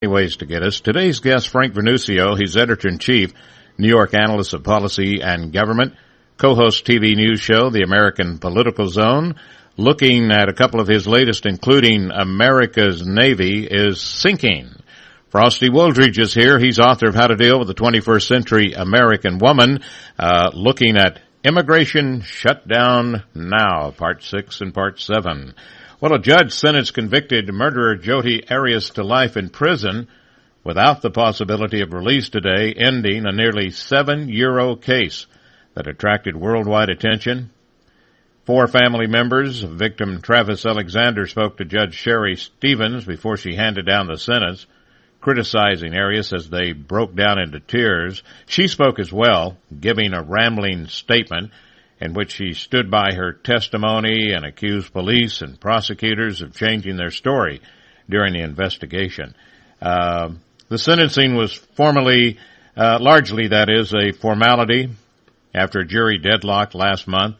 Ways to get us. Today's guest, Frank Venucio, he's editor-in-chief, New York analyst of policy and government, co-host TV news show, The American Political Zone, looking at a couple of his latest, including America's Navy is Sinking. Frosty Wooldridge is here. He's author of How to Deal with the 21st Century American Woman, looking at Immigration Shutdown Now, Part 6 and Part 7. Well, a judge sentenced convicted murderer Jodi Arias to life in prison without the possibility of release today, ending a nearly 7-year-old case that attracted worldwide attention. 4 family members of victim Travis Alexander spoke to Judge Sherry Stevens before she handed down the sentence, criticizing Arias as they broke down into tears. She spoke as well, giving a rambling statement in which she stood by her testimony and accused police and prosecutors of changing their story during the investigation. The sentencing was formally, largely that is, a formality after a jury deadlocked last month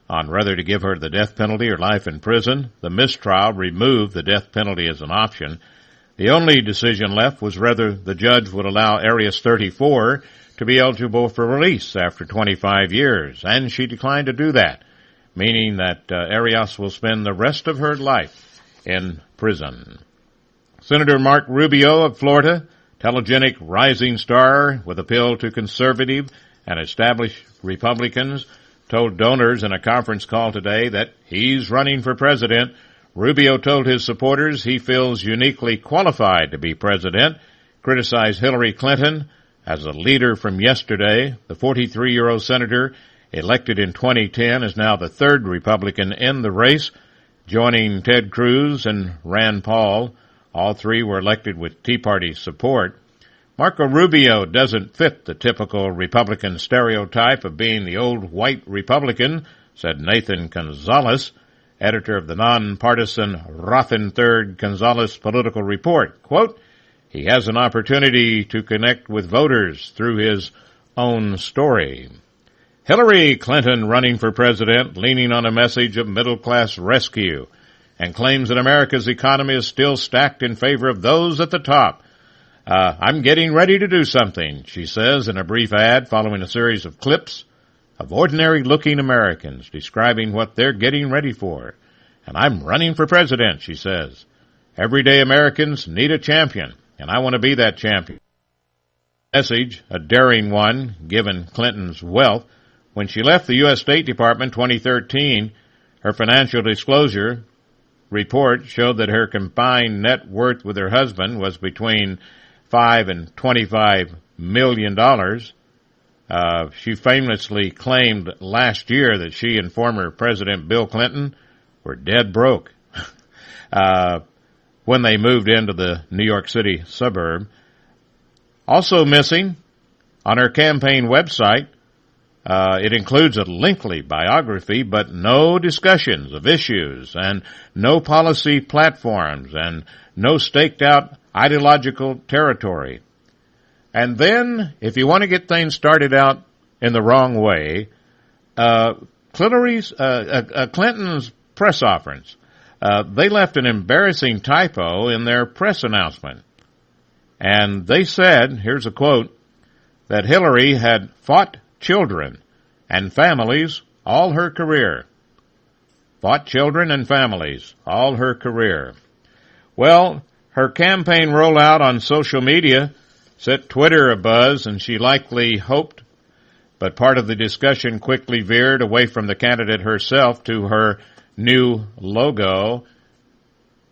on whether to give her the death penalty or life in prison. The mistrial removed the death penalty as an option. The only decision left was whether the judge would allow Arias 34 to be eligible for release after 25 years, and she declined to do that, meaning that Arias will spend the rest of her life in prison. Senator Marco Rubio of Florida, telegenic rising star with appeal to conservative and established Republicans, told donors in a conference call today that he's running for president. Rubio told his supporters he feels uniquely qualified to be president, criticized Hillary Clinton as a leader from yesterday. The 43-year-old senator, elected in 2010, is now the third Republican in the race, joining Ted Cruz and Rand Paul. All three were elected with Tea Party support. Marco Rubio doesn't fit the typical Republican stereotype of being the old white Republican, said Nathan Gonzalez, editor of the nonpartisan Rothen III Gonzalez Political Report. Quote, he has an opportunity to connect with voters through his own story. Hillary Clinton running for president, leaning on a message of middle-class rescue, and claims that America's economy is still stacked in favor of those at the top. I'm getting ready to do something, she says in a brief ad following a series of clips of ordinary-looking Americans describing what they're getting ready for. And I'm running for president, she says. Everyday Americans need a champion, and I want to be that champion. Message, a daring one, given Clinton's wealth. When she left the U.S. State Department in 2013, her financial disclosure report showed that her combined net worth with her husband was between $5 and $25 million. She famously claimed last year that she and former President Bill Clinton were dead broke when they moved into the New York City suburb. Also missing on her campaign website, it includes a lengthy biography, but no discussions of issues and no policy platforms and no staked out ideological territory. And then, if you want to get things started out in the wrong way, Clinton's press offerings, they left an embarrassing typo in their press announcement. And they said, here's a quote, that Hillary had fought children and families all her career. Fought children and families all her career. Well, her campaign rollout on social media set Twitter abuzz, and she likely hoped, but part of the discussion quickly veered away from the candidate herself to her new logo,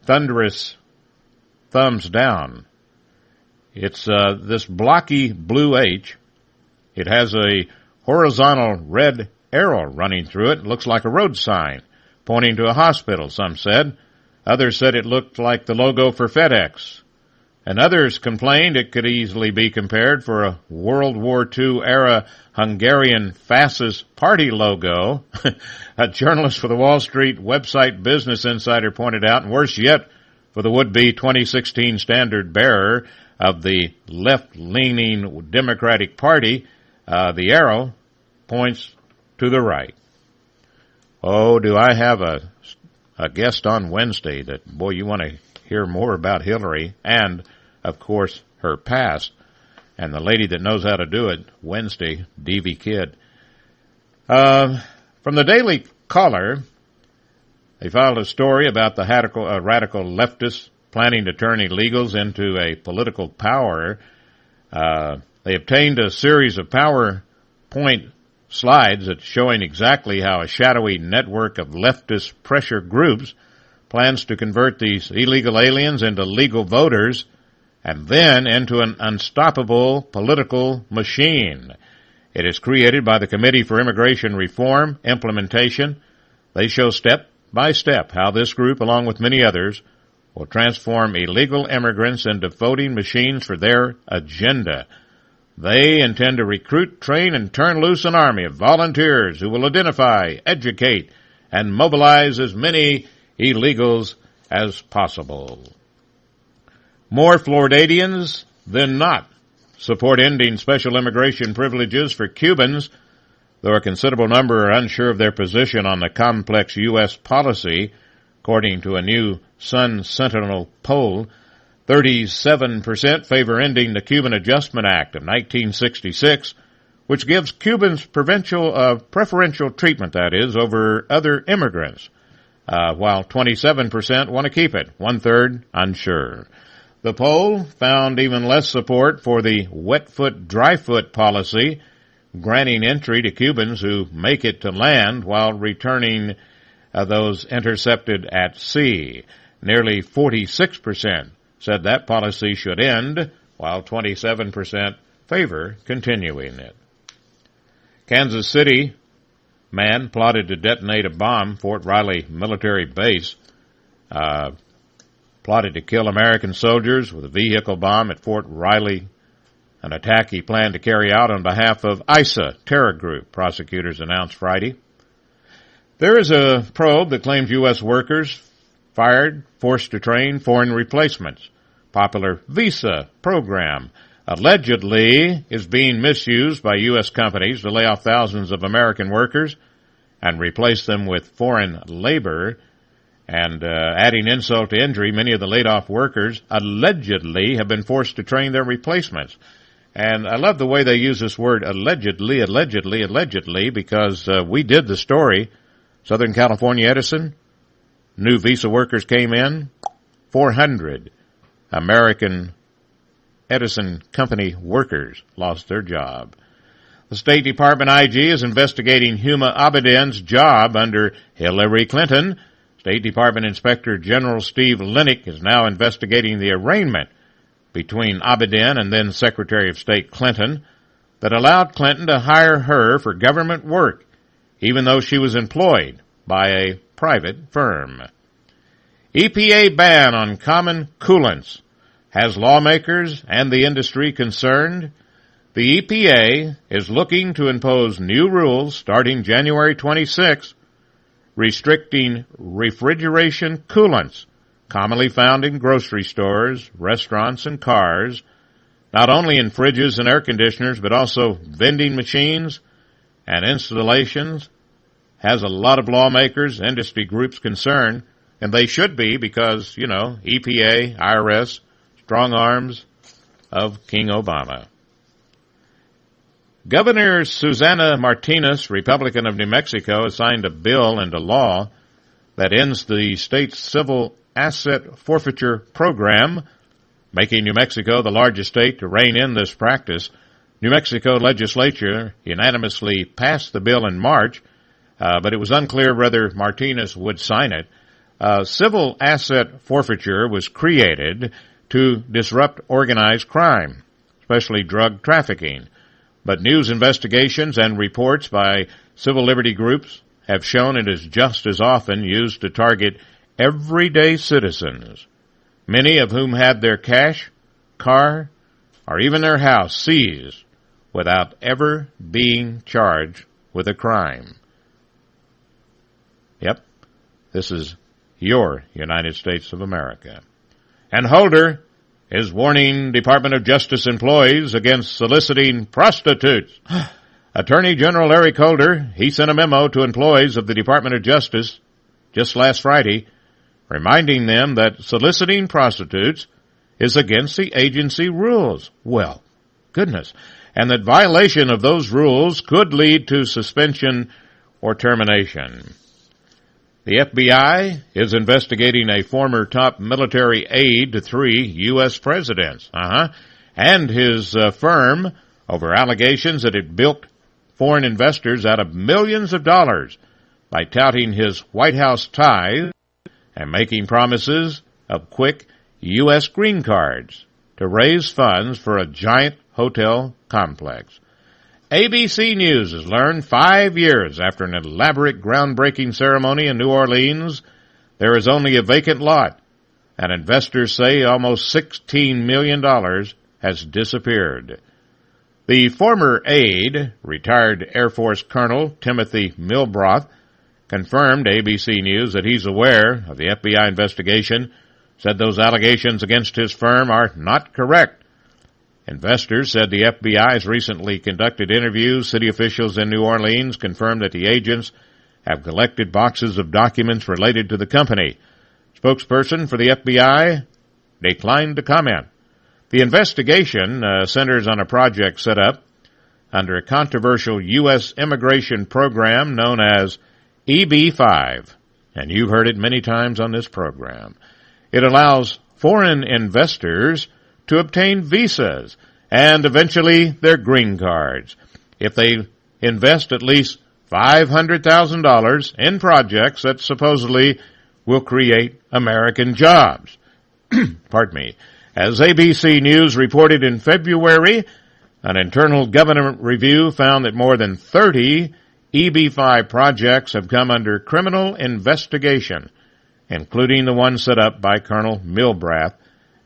thunderous thumbs down. It's this blocky blue H. It has a horizontal red arrow running through it. It looks like a road sign pointing to a hospital, some said. Others said it looked like the logo for FedEx. And others complained it could easily be compared for a World War II-era Hungarian fascist party logo. A journalist for the Wall Street website Business Insider pointed out, and worse yet, for the would-be 2016 standard bearer of the left-leaning Democratic Party, the arrow points to the right. Oh, do I have a guest on Wednesday that, boy, you want to hear more about Hillary and of course, her past. And the lady that knows how to do it, Wednesday, D.V. Kidd. From the Daily Caller, they filed a story about the radical leftists planning to turn illegals into a political power. They obtained a series of PowerPoint slides that's showing exactly how a shadowy network of leftist pressure groups plans to convert these illegal aliens into legal voters and then into an unstoppable political machine. It is created by the Committee for Immigration Reform Implementation. They show step by step how this group, along with many others, will transform illegal immigrants into voting machines for their agenda. They intend to recruit, train, and turn loose an army of volunteers who will identify, educate, and mobilize as many illegals as possible. More Floridians than not support ending special immigration privileges for Cubans, though a considerable number are unsure of their position on the complex U.S. policy. According to a new Sun Sentinel poll, 37% favor ending the Cuban Adjustment Act of 1966, which gives Cubans preferential treatment, that is, over other immigrants, while 27% want to keep it, one-third unsure. The poll found even less support for the wet foot, dry foot policy, granting entry to Cubans who make it to land while returning those intercepted at sea. Nearly 46% said that policy should end, while 27% favor continuing it. Kansas City man plotted to detonate a bomb, Fort Riley military base, plotted to kill American soldiers with a vehicle bomb at Fort Riley, an attack he planned to carry out on behalf of ISA terror group, prosecutors announced Friday. There is a probe that claims U.S. workers fired, forced to train foreign replacements. Popular visa program allegedly is being misused by U.S. companies to lay off thousands of American workers and replace them with foreign labor. And adding insult to injury, many of the laid-off workers allegedly have been forced to train their replacements. And I love the way they use this word allegedly, because we did the story. Southern California Edison, new visa workers came in, 400 American Edison company workers lost their job. The State Department IG is investigating Huma Abedin's job under Hillary Clinton. State Department Inspector General Steve Linick is now investigating the arraignment between Abedin and then Secretary of State Clinton that allowed Clinton to hire her for government work, even though she was employed by a private firm. EPA ban on common coolants has lawmakers and the industry concerned. The EPA is looking to impose new rules starting January 26, restricting refrigeration coolants commonly found in grocery stores, restaurants, and cars, not only in fridges and air conditioners, but also vending machines and installations. Has a lot of lawmakers, industry groups concerned, and they should be because, EPA, IRS, strong arms of King Obama. Governor Susana Martinez, Republican of New Mexico, has signed a bill into law that ends the state's civil asset forfeiture program, making New Mexico the largest state to rein in this practice. New Mexico legislature unanimously passed the bill in March, but it was unclear whether Martinez would sign it. Civil asset forfeiture was created to disrupt organized crime, especially drug trafficking. But news investigations and reports by civil liberty groups have shown it is just as often used to target everyday citizens, many of whom had their cash, car, or even their house seized without ever being charged with a crime. Yep, this is your United States of America. And Holder is warning Department of Justice employees against soliciting prostitutes. Attorney General Eric Holder, he sent a memo to employees of the Department of Justice just last Friday, reminding them that soliciting prostitutes is against the agency rules. Well, goodness. And that violation of those rules could lead to suspension or termination. The FBI is investigating a former top military aide to 3 U.S. presidents, and his firm over allegations that it bilked foreign investors out of millions of dollars by touting his White House ties and making promises of quick U.S. green cards to raise funds for a giant hotel complex. ABC News has learned 5 years after an elaborate groundbreaking ceremony in New Orleans, there is only a vacant lot, and investors say almost $16 million has disappeared. The former aide, retired Air Force Colonel Timothy Milbroth, confirmed to ABC News that he's aware of the FBI investigation, said those allegations against his firm are not correct. Investors said the FBI has recently conducted interviews. City officials in New Orleans confirmed that the agents have collected boxes of documents related to the company. Spokesperson for the FBI declined to comment. The investigation centers on a project set up under a controversial U.S. immigration program known as EB-5, and you've heard it many times on this program. It allows foreign investors to obtain visas and eventually their green cards if they invest at least $500,000 in projects that supposedly will create American jobs. Pardon me. As ABC News reported in February, an internal government review found that more than 30 EB-5 projects have come under criminal investigation, including the one set up by Colonel Milbroth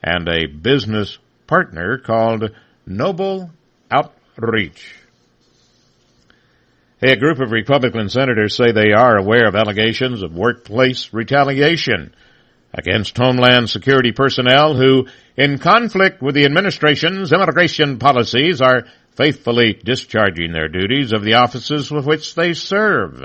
and a business partner called Noble Outreach. A group of Republican senators say they are aware of allegations of workplace retaliation against Homeland Security personnel who, in conflict with the administration's immigration policies, are faithfully discharging their duties of the offices with which they serve.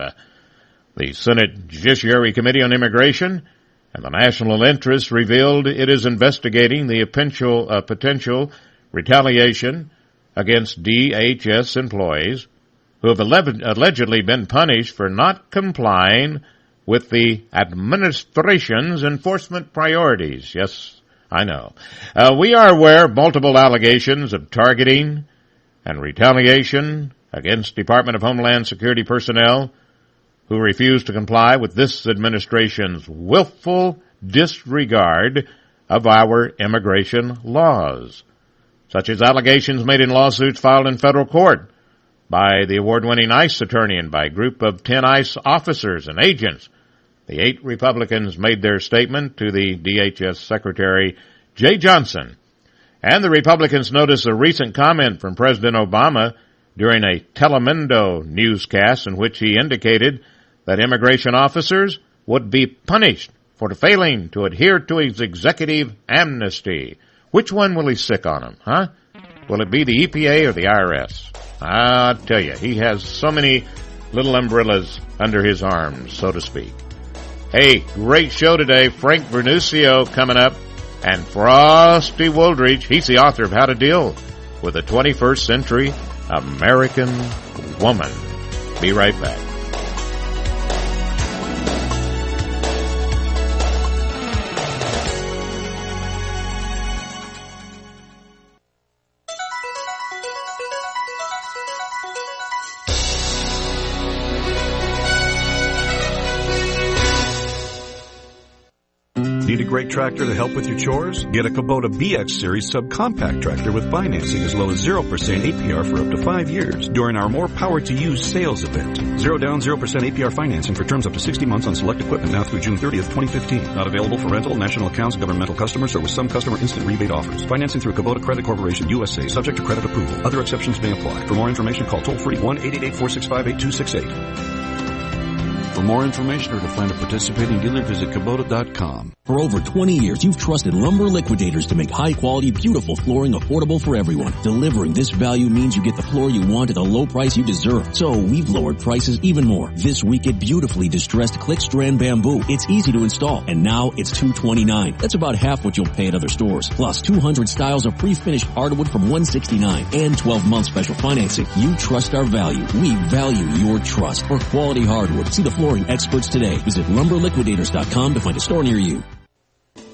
The Senate Judiciary Committee on Immigration and the National Interest revealed it is investigating the potential retaliation against DHS employees who have allegedly been punished for not complying with the administration's enforcement priorities. Yes, I know. We are aware of multiple allegations of targeting and retaliation against Department of Homeland Security personnel who refuse to comply with this administration's willful disregard of our immigration laws, such as allegations made in lawsuits filed in federal court by the award-winning ICE attorney and by a group of 10 ICE officers and agents. The 8 Republicans made their statement to the DHS Secretary Jay Johnson, and the Republicans noticed a recent comment from President Obama during a Telemundo newscast in which he indicated that immigration officers would be punished for failing to adhere to his executive amnesty. Which one will he stick on them, huh? Will it be the EPA or the IRS? I'll tell you, he has so many little umbrellas under his arms, so to speak. Hey, great show today. Frank Vernusio coming up, and Frosty Woldridge. He's the author of How to Deal with a 21st Century American Woman. Be right back. Need a great tractor to help with your chores? Get a Kubota BX Series subcompact tractor with financing as low as 0% APR for up to 5 years during our More Power to You sales event. 0 down, 0% APR financing for terms up to 60 months on select equipment now through June 30th, 2015. Not available for rental, national accounts, governmental customers, or with some customer instant rebate offers. Financing through Kubota Credit Corporation USA, subject to credit approval. Other exceptions may apply. For more information, call toll-free 1-888-465-8268. For more information or to find a participating dealer, visit Kubota.com. For over 20 years, you've trusted Lumber Liquidators to make high-quality, beautiful flooring affordable for everyone. Delivering this value means you get the floor you want at the low price you deserve. So we've lowered prices even more. This week at beautifully distressed click strand bamboo. It's easy to install, and now it's $229. That's about half what you'll pay at other stores. Plus 200 styles of pre-finished hardwood from $169 and 12-month special financing. You trust our value. We value your trust. For quality hardwood, see the flooring experts today. Visit lumberliquidators.com to find a store near you.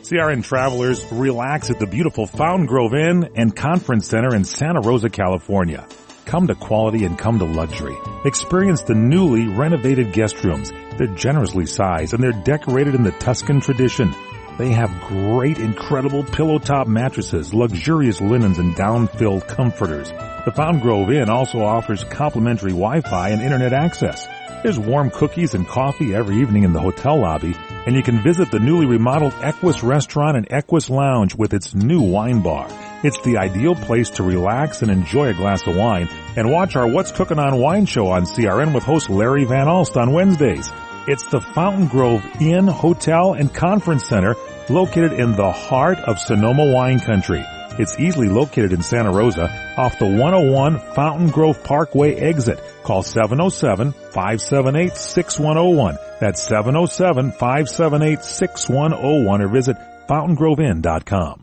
CRN travelers, relax at the beautiful Fountain Grove Inn and Conference Center in Santa Rosa, California. Come to quality and come to luxury. Experience the newly renovated guest rooms. They're generously sized and they're decorated in the Tuscan tradition. They have great, incredible pillow-top mattresses, luxurious linens, and down-filled comforters. The Fountain Grove Inn also offers complimentary Wi-Fi and internet access. There's warm cookies and coffee every evening in the hotel lobby, and you can visit the newly remodeled Equus Restaurant and Equus Lounge with its new wine bar. It's the ideal place to relax and enjoy a glass of wine and watch our What's Cooking on Wine show on CRN with host Larry Van Alst on Wednesdays. It's the Fountain Grove Inn, Hotel, and Conference Center located in the heart of Sonoma wine country. It's easily located in Santa Rosa off the 101 Fountain Grove Parkway exit. Call 707-578-6101. That's 707-578-6101 or visit fountaingrovinn.com.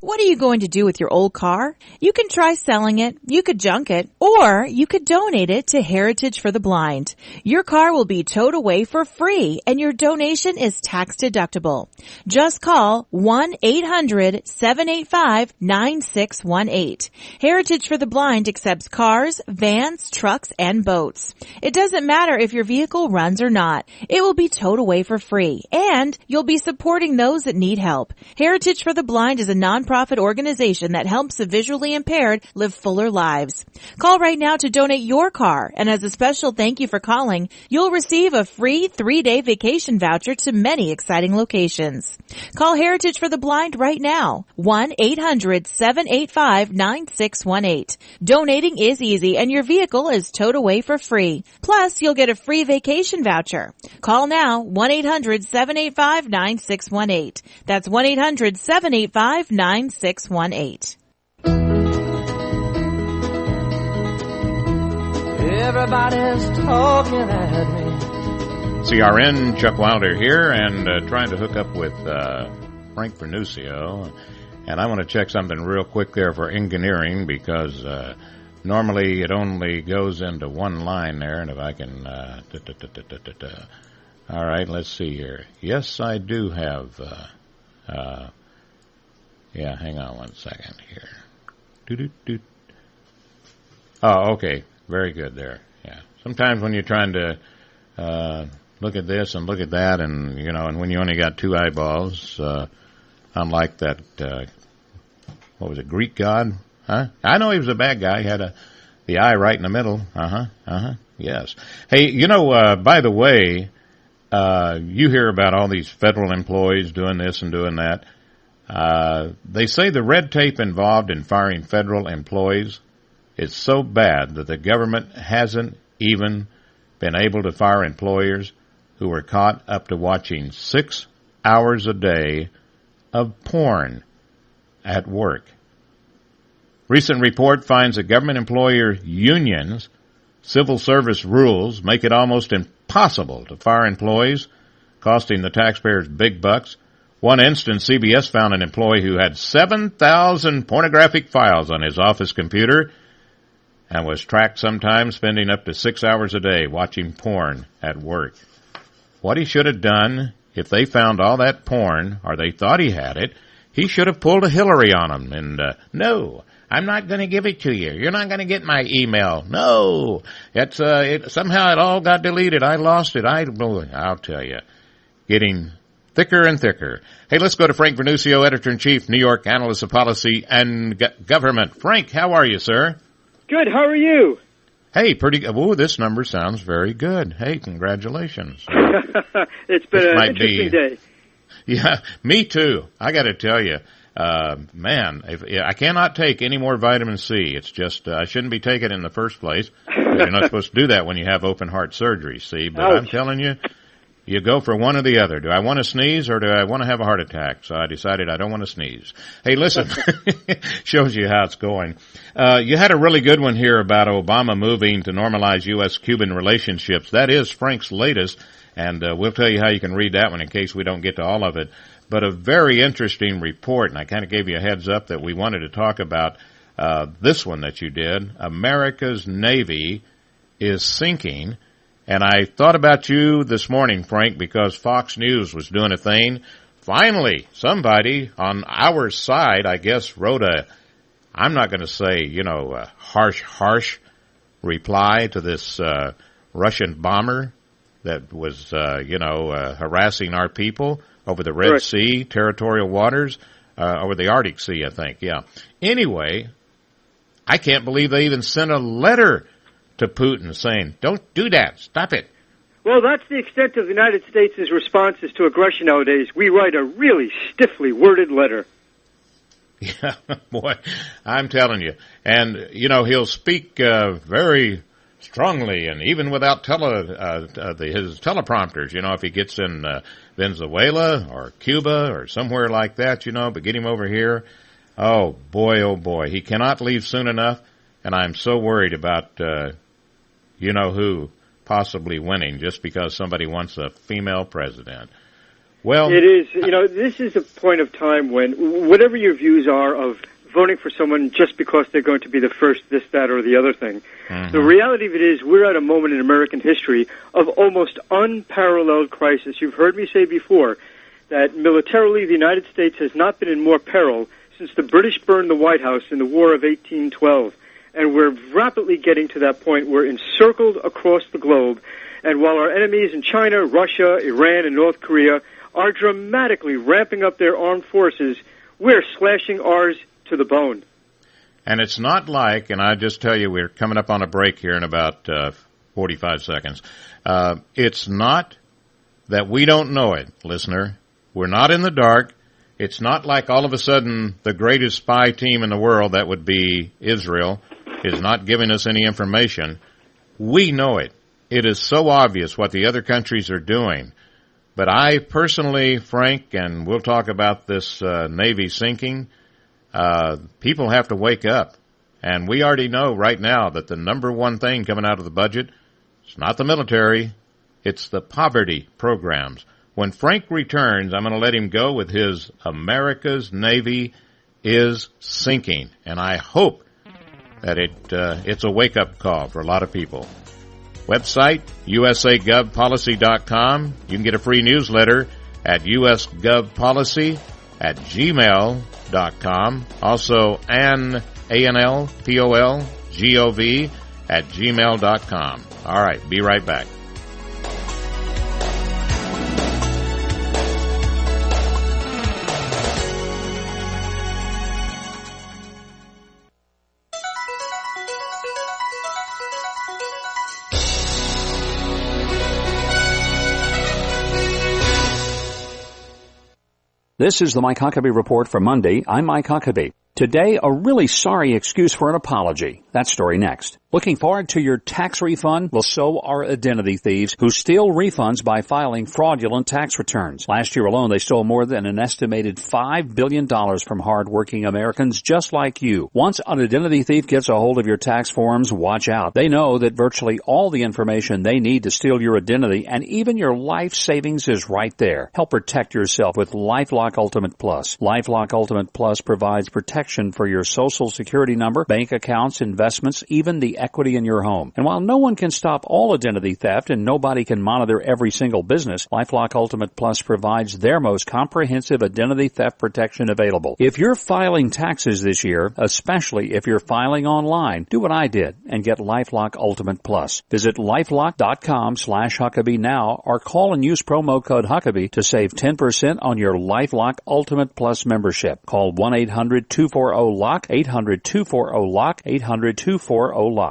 What are you going to do with your old car? You can try selling it, you could junk it, or you could donate it to Heritage for the Blind. Your car will be towed away for free, and your donation is tax deductible. Just call 1-800-785-9618. Heritage for the Blind accepts cars, vans, trucks, and boats. It doesn't matter if your vehicle runs or not. It will be towed away for free, and you'll be supporting those that need help. Heritage for the Blind is a nonprofit organization that helps the visually impaired live fuller lives. Call right now to donate your car, and as a special thank you for calling, you'll receive a free 3-day vacation voucher to many exciting locations. Call Heritage for the Blind right now, 1-800-785-9618. Donating is easy, and your vehicle is towed away for free. Plus, you'll get a free vacation voucher. Call now, 1-800-785-9618. That's 1-800-785-9618. Everybody's talking at me. CRN, Chuck Wilder here, and trying to hook up with Frank Vernusio. And I want to check something real quick there for engineering, because normally it only goes into one line there, and if I can... All right, let's see here. Yes, I do have... Yeah, hang on one second here. Oh, okay. Very good there. Yeah. Sometimes when you're trying to look at this and look at that, and and when you only got two eyeballs, unlike that, what was it, Greek god? Huh? I know he was a bad guy. He had the eye right in the middle. Yes. Hey, by the way, you hear about all these federal employees doing this and doing that. They say the red tape involved in firing federal employees is so bad that the government hasn't even been able to fire employers who were caught up to watching 6 hours a day of porn at work. Recent report finds that government employer unions' civil service rules make it almost impossible to fire employees, costing the taxpayers big bucks. One instance, CBS found an employee who had 7,000 pornographic files on his office computer and was tracked sometimes spending up to 6 hours a day watching porn at work. What he should have done, if they found all that porn, or they thought he had it, he should have pulled a Hillary on them and, no, I'm not going to give it to you. You're not going to get my email. No, somehow it all got deleted. I lost it. I'll tell you, getting thicker and thicker. Hey, let's go to Frank Vernusio, Editor-in-Chief, New York Analyst of Policy and Government. Frank, how are you, sir? Good. How are you? Hey, pretty good. Oh, this number sounds very good. Hey, congratulations. It's been an interesting day. Yeah, me too. I got to tell you, I cannot take any more vitamin C. It's just, I shouldn't be taking it in the first place. You're not supposed to do that when you have open heart surgery, see? But I'm telling you, you go for one or the other. Do I want to sneeze or do I want to have a heart attack? So I decided I don't want to sneeze. Hey, listen, shows you how it's going. You had a really good one here about Obama moving to normalize U.S.-Cuban relationships. That is Frank's latest, and we'll tell you how you can read that one in case we don't get to all of it. But a very interesting report, and I kind of gave you a heads up that we wanted to talk about this one that you did. America's Navy is sinking. And I thought about you this morning, Frank, because Fox News was doing a thing. Finally, somebody on our side, I guess, wrote I'm not going to say, a harsh reply to this Russian bomber that was, harassing our people over the Red Sea, territorial waters, over the Arctic Sea, I think, yeah. Anyway, I can't believe they even sent a letter to Putin saying, don't do that, stop it. Well, that's the extent of the United States' responses to aggression nowadays. We write a really stiffly worded letter. Yeah, boy, I'm telling you. And, he'll speak very strongly, and even without his teleprompters, if he gets in Venezuela or Cuba or somewhere like that, but get him over here. Oh, boy, he cannot leave soon enough, and I'm so worried about who possibly winning just because somebody wants a female president. Well, it is, this is a point of time when whatever your views are of voting for someone just because they're going to be the first this, that, or the other thing. Mm-hmm. The reality of it is we're at a moment in American history of almost unparalleled crisis. You've heard me say before that militarily the United States has not been in more peril since the British burned the White House in the War of 1812. And we're rapidly getting to that point. We're encircled across the globe. And while our enemies in China, Russia, Iran, and North Korea are dramatically ramping up their armed forces, we're slashing ours to the bone. And it's not like, and I just tell you, we're coming up on a break here in about 45 seconds. It's not that we don't know it, listener. We're not in the dark. It's not like all of a sudden the greatest spy team in the world, that would be Israel, is not giving us any information. We know it. It is so obvious what the other countries are doing. But I personally, Frank, and we'll talk about this Navy sinking, people have to wake up. And we already know right now that the number one thing coming out of the budget, it's not the military, it's the poverty programs. When Frank returns, I'm going to let him go with his America's Navy is sinking. And I hope that it's a wake-up call for a lot of people. Website, usagovpolicy.com. You can get a free newsletter at usgovpolicy@gmail.com. Also, ANLPOLGOV@gmail.com. All right, be right back. This is the Mike Huckabee Report for Monday. I'm Mike Huckabee. Today, a really sorry excuse for an apology. That story next. Looking forward to your tax refund? Well, so are identity thieves who steal refunds by filing fraudulent tax returns. Last year alone, they stole more than an estimated $5 billion from hardworking Americans just like you. Once an identity thief gets a hold of your tax forms, watch out. They know that virtually all the information they need to steal your identity and even your life savings is right there. Help protect yourself with LifeLock Ultimate Plus. LifeLock Ultimate Plus provides protection for your Social Security number, bank accounts, investments, even the equity in your home. And while no one can stop all identity theft and nobody can monitor every single business, LifeLock Ultimate Plus provides their most comprehensive identity theft protection available. If you're filing taxes this year, especially if you're filing online, do what I did and get LifeLock Ultimate Plus. Visit lifelock.com/Huckabee now or call and use promo code Huckabee to save 10% on your LifeLock Ultimate Plus membership. Call 1-800-240-LOCK, 800-240-LOCK, 800-240-LOCK.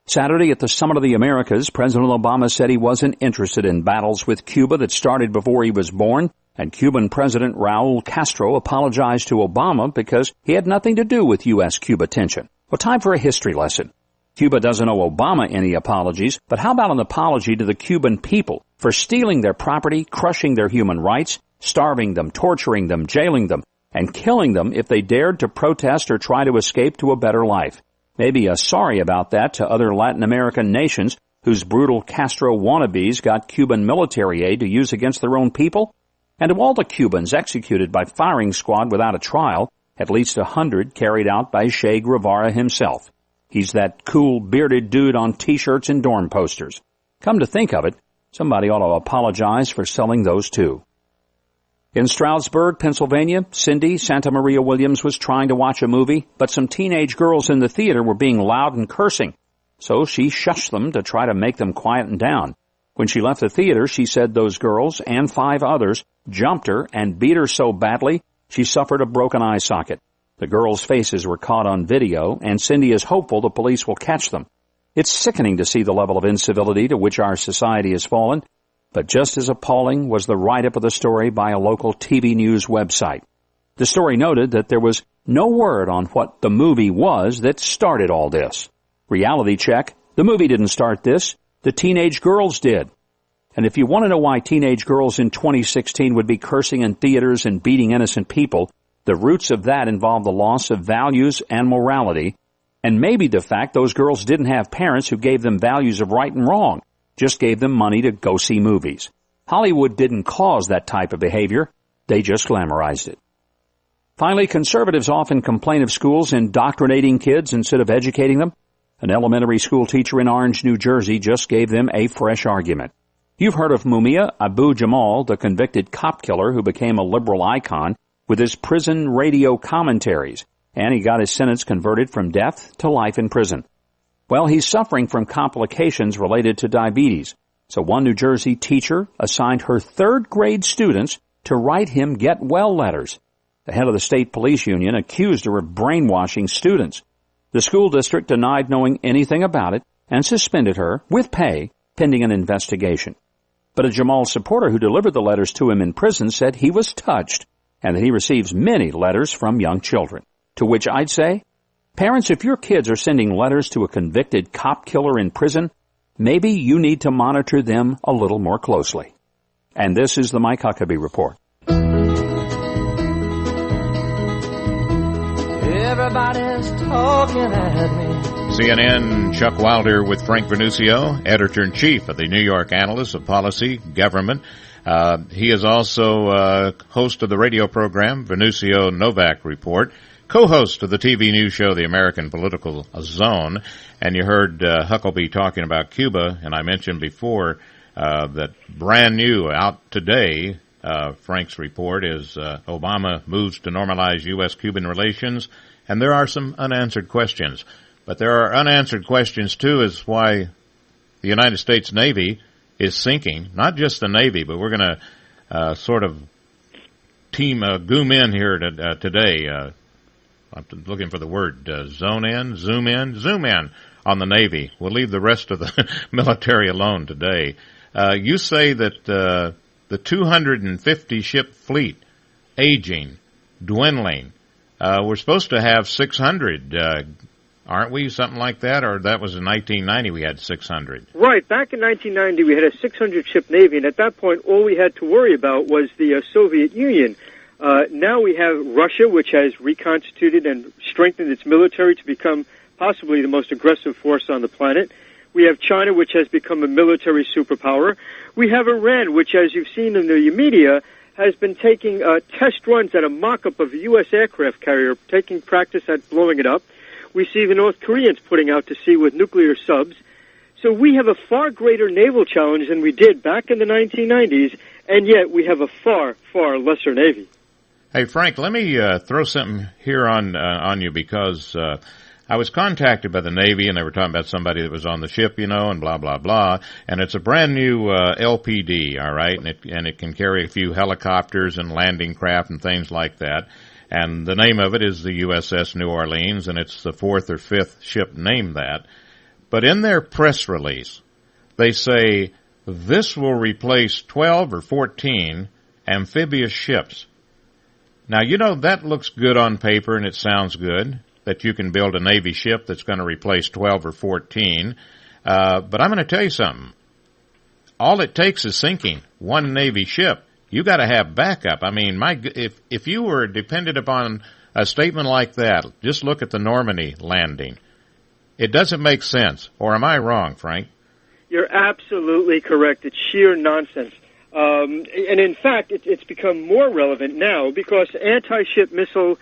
Saturday at the Summit of the Americas, President Obama said he wasn't interested in battles with Cuba that started before he was born, And Cuban President Raul Castro apologized to Obama because he had nothing to do with U.S.-Cuba tension. Well, time for a history lesson. Cuba doesn't owe Obama any apologies, but how about an apology to the Cuban people for stealing their property, crushing their human rights, starving them, torturing them, jailing them, and killing them if they dared to protest or try to escape to a better life? Maybe a sorry about that to other Latin American nations whose brutal Castro wannabes got Cuban military aid to use against their own people? And of all the Cubans executed by firing squad without a trial, at least 100 carried out by Che Guevara himself. He's that cool bearded dude on T-shirts and dorm posters. Come to think of it, somebody ought to apologize for selling those too. In Stroudsburg, Pennsylvania, Cindy Santa Maria Williams was trying to watch a movie, but some teenage girls in the theater were being loud and cursing. So she shushed them to try to make them quieten down. When she left the theater, she said those girls and 5 others jumped her and beat her so badly she suffered a broken eye socket. The girls' faces were caught on video, and Cindy is hopeful the police will catch them. It's sickening to see the level of incivility to which our society has fallen, but just as appalling was the write-up of the story by a local TV news website. The story noted that there was no word on what the movie was that started all this. Reality check, the movie didn't start this, the teenage girls did. And if you want to know why teenage girls in 2016 would be cursing in theaters and beating innocent people, the roots of that involve the loss of values and morality, and maybe the fact those girls didn't have parents who gave them values of right and wrong, just gave them money to go see movies. Hollywood didn't cause that type of behavior, they just glamorized it. Finally, conservatives often complain of schools indoctrinating kids instead of educating them. An elementary school teacher in Orange, New Jersey just gave them a fresh argument. You've heard of Mumia Abu Jamal, the convicted cop killer who became a liberal icon with his prison radio commentaries, and he got his sentence converted from death to life in prison. Well, he's suffering from complications related to diabetes, so one New Jersey teacher assigned her 3rd grade students to write him get well letters. The head of the state police union accused her of brainwashing students. The school district denied knowing anything about it and suspended her with pay pending an investigation. But a Jamal supporter who delivered the letters to him in prison said he was touched and that he receives many letters from young children. To which I'd say, parents, if your kids are sending letters to a convicted cop killer in prison, maybe you need to monitor them a little more closely. And this is the Mike Huckabee Report. Everybody's talking at me. CNN, Chuck Wilder with Frank Vernusio, editor-in-chief of the New York Analyst of Policy, Government. He is also host of the radio program, Vernusio Novak Report, co-host of the TV news show, The American Political Zone. And you heard Huckabee talking about Cuba, and I mentioned before that brand new, out today, Frank's report is Obama moves to normalize U.S.-Cuban relations, and there are some unanswered questions. But there are unanswered questions, too, as why the United States Navy is sinking. Not just the Navy, but we're going to sort of zoom in here today. I'm looking for the word zoom in on the Navy. We'll leave the rest of the military alone today. You say that the 250-ship fleet, aging, dwindling. We're supposed to have 600, aren't we? Something like that? Or that was in 1990 we had 600. Right. Back in 1990 we had a 600-ship Navy, and at that point all we had to worry about was the Soviet Union. Now we have Russia, which has reconstituted and strengthened its military to become possibly the most aggressive force on the planet. We have China, which has become a military superpower. We have Iran, which, as you've seen in the media, has been taking test runs at a mock-up of a U.S. aircraft carrier, taking practice at blowing it up. We see the North Koreans putting out to sea with nuclear subs. So we have a far greater naval challenge than we did back in the 1990s, and yet we have a far, far lesser Navy. Hey, Frank, let me throw something here on you because I was contacted by the Navy, and they were talking about somebody that was on the ship, and blah, blah, blah. And it's a brand new LPD, all right, and it can carry a few helicopters and landing craft and things like that. And the name of it is the USS New Orleans, and it's the 4th or 5th ship named that. But in their press release, they say this will replace 12 or 14 amphibious ships. Now, you know, that looks good on paper and it sounds good, that you can build a Navy ship that's going to replace 12 or 14. But I'm going to tell you something. All it takes is sinking one Navy ship. You got to have backup. I mean, if you were dependent upon a statement like that, just look at the Normandy landing. It doesn't make sense. Or am I wrong, Frank? You're absolutely correct. It's sheer nonsense. And in fact, it's become more relevant now because anti-ship missile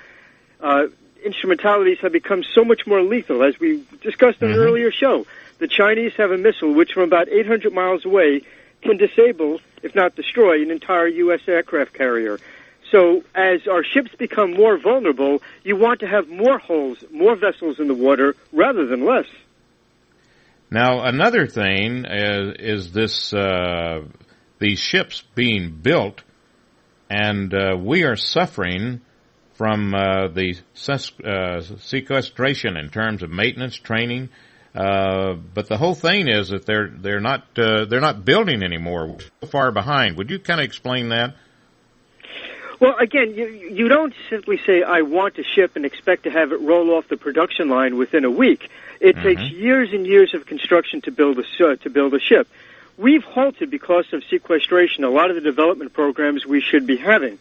instrumentalities have become so much more lethal. As we discussed in an earlier show, the Chinese have a missile which from about 800 miles away can disable, if not destroy, an entire U.S. aircraft carrier. So as our ships become more vulnerable, you want to have more holes, more vessels in the water rather than less. Now, another thing is this these ships being built, and we are suffering from the sequestration in terms of maintenance, training. But the whole thing is that they're not building anymore. We're so far behind. Would you kind of explain that? Well, again, you don't simply say, I want a ship and expect to have it roll off the production line within a week. It takes years and years of construction to build a ship. We've halted because of sequestration a lot of the development programs we should be having.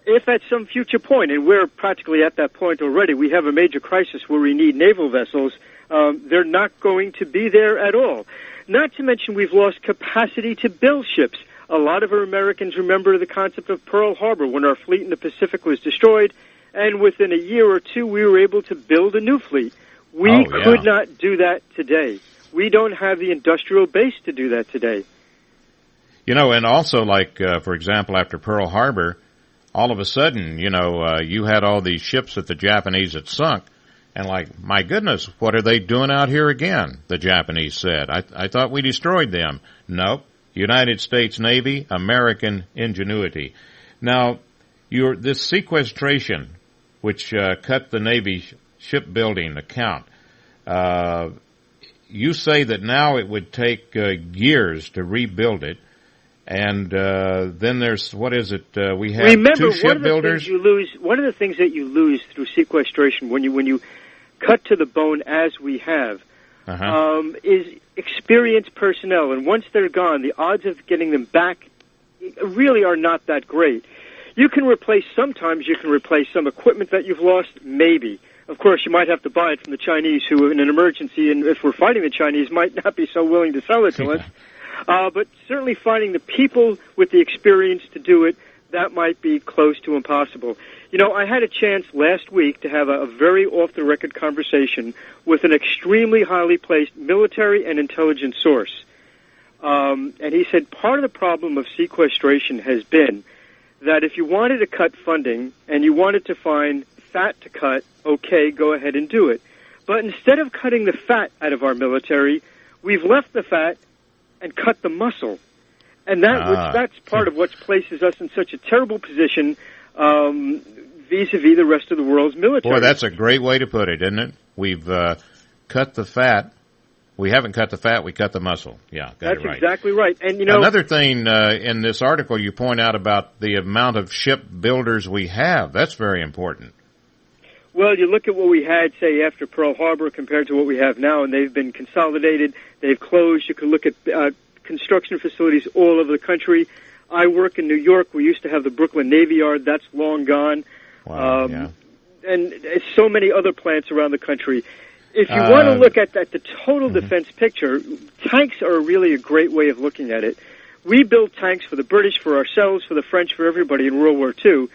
If at some future point, and we're practically at that point already, we have a major crisis where we need naval vessels, they're not going to be there at all. Not to mention we've lost capacity to build ships. A lot of our Americans remember the concept of Pearl Harbor when our fleet in the Pacific was destroyed, and within a year or two we were able to build a new fleet. We could not do that today. We don't have the industrial base to do that today. You know, and also, like, for example, after Pearl Harbor, all of a sudden, you know, you had all these ships that the Japanese had sunk, and like, my goodness, what are they doing out here again, the Japanese said. I thought we destroyed them. Nope. United States Navy, American ingenuity. Now, this sequestration, which cut the Navy shipbuilding account, you say that now it would take years to rebuild it, and then there's, what is it, we have two shipbuilders? One of the things that you lose through sequestration when you cut to the bone as we have, is experienced personnel, and once they're gone, the odds of getting them back really are not that great. Sometimes you can replace some equipment that you've lost, maybe. Of course, you might have to buy it from the Chinese, who in an emergency, and if we're fighting the Chinese, might not be so willing to sell it to us. But certainly finding the people with the experience to do it, that might be close to impossible. You know, I had a chance last week to have a very off-the-record conversation with an extremely highly placed military and intelligence source. And he said part of the problem of sequestration has been that if you wanted to cut funding and you wanted to find fat to cut, okay, go ahead and do it. But instead of cutting the fat out of our military, we've left the fat and cut the muscle. And that's part of what places us in such a terrible position vis-a-vis the rest of the world's military. Boy, that's a great way to put it, isn't it? We've cut the fat. We haven't cut the fat, we cut the muscle. Yeah, that's right. Exactly right. And you know, another thing in this article you point out about the amount of ship builders we have. That's very important. Well, you look at what we had, say, after Pearl Harbor compared to what we have now, and they've been consolidated, they've closed. You can look at construction facilities all over the country. I work in New York. We used to have the Brooklyn Navy Yard. That's long gone. Wow, And so many other plants around the country. If you want to look at the total defense picture, tanks are really a great way of looking at it. We built tanks for the British, for ourselves, for the French, for everybody in World War II.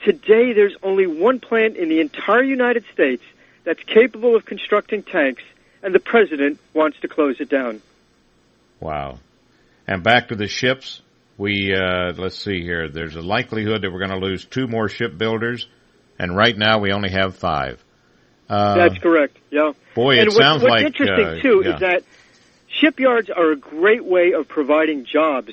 Today, there's only one plant in the entire United States that's capable of constructing tanks, and the president wants to close it down. Wow. And back to the ships, let's see here. There's a likelihood that we're going to lose 2 more shipbuilders, and right now we only have 5. That's correct, yeah. Boy, and sounds like... What's interesting, too, is that shipyards are a great way of providing jobs.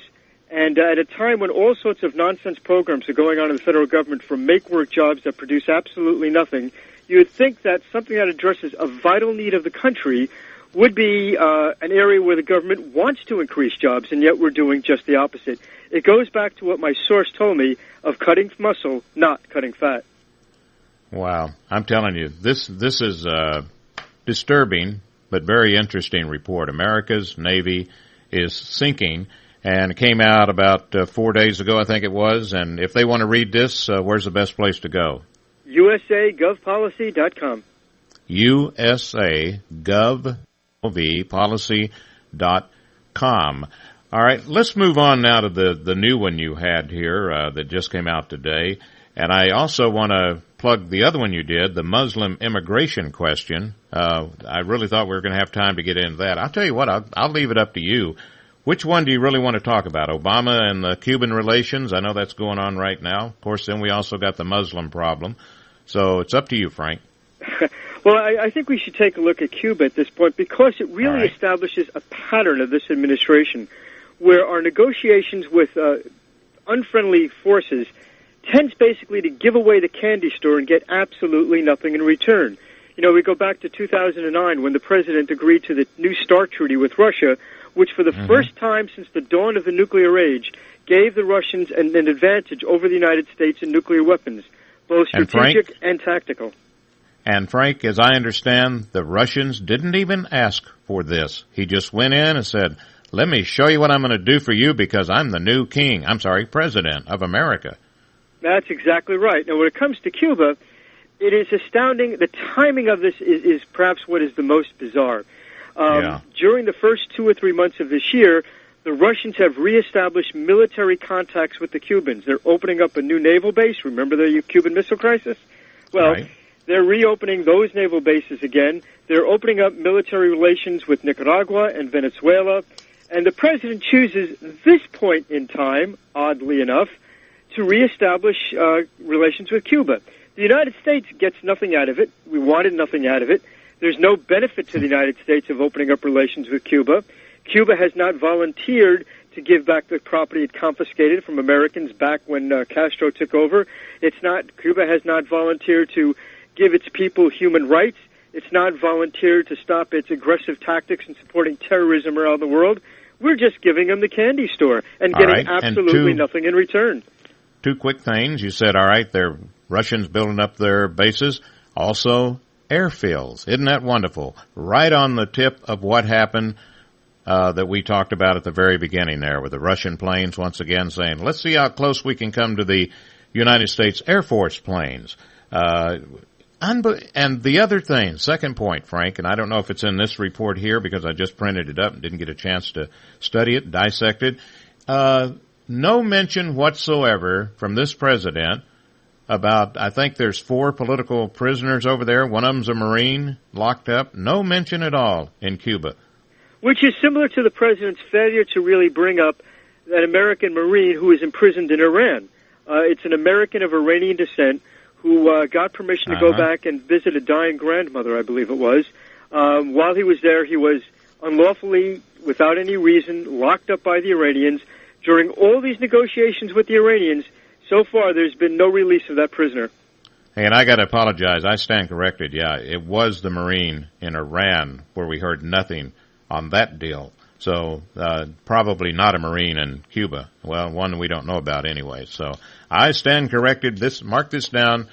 And at a time when all sorts of nonsense programs are going on in the federal government for make-work jobs that produce absolutely nothing, you would think that something that addresses a vital need of the country would be an area where the government wants to increase jobs, and yet we're doing just the opposite. It goes back to what my source told me of cutting muscle, not cutting fat. Wow. I'm telling you, this is a disturbing but very interesting report. America's Navy is sinking, and it came out about 4 days ago, I think it was. And if they want to read this, where's the best place to go? USAGovpolicy.com. USAGovpolicy.com. All right, let's move on now to the new one you had here that just came out today. And I also want to plug the other one you did, the Muslim immigration question. I really thought we were going to have time to get into that. I'll tell you what, I'll leave it up to you. Which one do you really want to talk about? Obama and the Cuban relations? I know that's going on right now. Of course, then we also got the Muslim problem. So it's up to you, Frank. Well, I think we should take a look at Cuba at this point because it really establishes a pattern of this administration where our negotiations with unfriendly forces tends basically to give away the candy store and get absolutely nothing in return. You know, we go back to 2009 when the president agreed to the New START treaty with Russia, which for the first time since the dawn of the nuclear age gave the Russians an advantage over the United States in nuclear weapons, both strategic and tactical. And Frank, as I understand, the Russians didn't even ask for this. He just went in and said, let me show you what I'm going to do for you because I'm the new president of America. That's exactly right. Now, when it comes to Cuba, it is astounding. The timing of this is perhaps what is the most bizarre. During the first 2 or 3 months of this year, the Russians have reestablished military contacts with the Cubans. They're opening up a new naval base. Remember the Cuban Missile Crisis? Well, they're reopening those naval bases again. They're opening up military relations with Nicaragua and Venezuela. And the president chooses this point in time, oddly enough, to reestablish relations with Cuba. The United States gets nothing out of it. We wanted nothing out of it. There's no benefit to the United States of opening up relations with Cuba. Cuba has not volunteered to give back the property it confiscated from Americans back when Castro took over. Cuba has not volunteered to give its people human rights. It's not volunteered to stop its aggressive tactics in supporting terrorism around the world. We're just giving them the candy store and getting absolutely nothing in return. 2 quick things. You said, all right, they're Russians building up their bases. Also, airfields. Isn't that wonderful? Right on the tip of what happened that we talked about at the very beginning there with the Russian planes once again saying, let's see how close we can come to the United States Air Force planes. And the other thing, second point, Frank, and I don't know if it's in this report here because I just printed it up and didn't get a chance to study it, dissect it. No mention whatsoever from this president about, I think there's 4 political prisoners over there. One of them's a Marine locked up. No mention at all in Cuba. Which is similar to the president's failure to really bring up that American Marine who is imprisoned in Iran. It's an American of Iranian descent who got permission to go back and visit a dying grandmother, I believe it was. While he was there, he was unlawfully, without any reason, locked up by the Iranians. During all these negotiations with the Iranians, so far there's been no release of that prisoner. Hey, and I got to apologize. I stand corrected. Yeah, it was the Marine in Iran where we heard nothing on that deal. So probably not a Marine in Cuba. Well, one we don't know about anyway. So I stand corrected. Mark this down.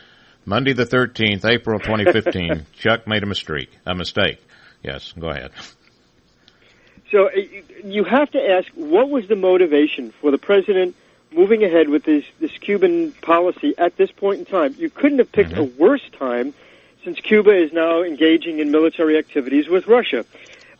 Monday the 13th, April 2015. Chuck made a mistake. Yes, go ahead. So you have to ask, what was the motivation for the president moving ahead with this Cuban policy at this point in time? You couldn't have picked a worse time since Cuba is now engaging in military activities with Russia.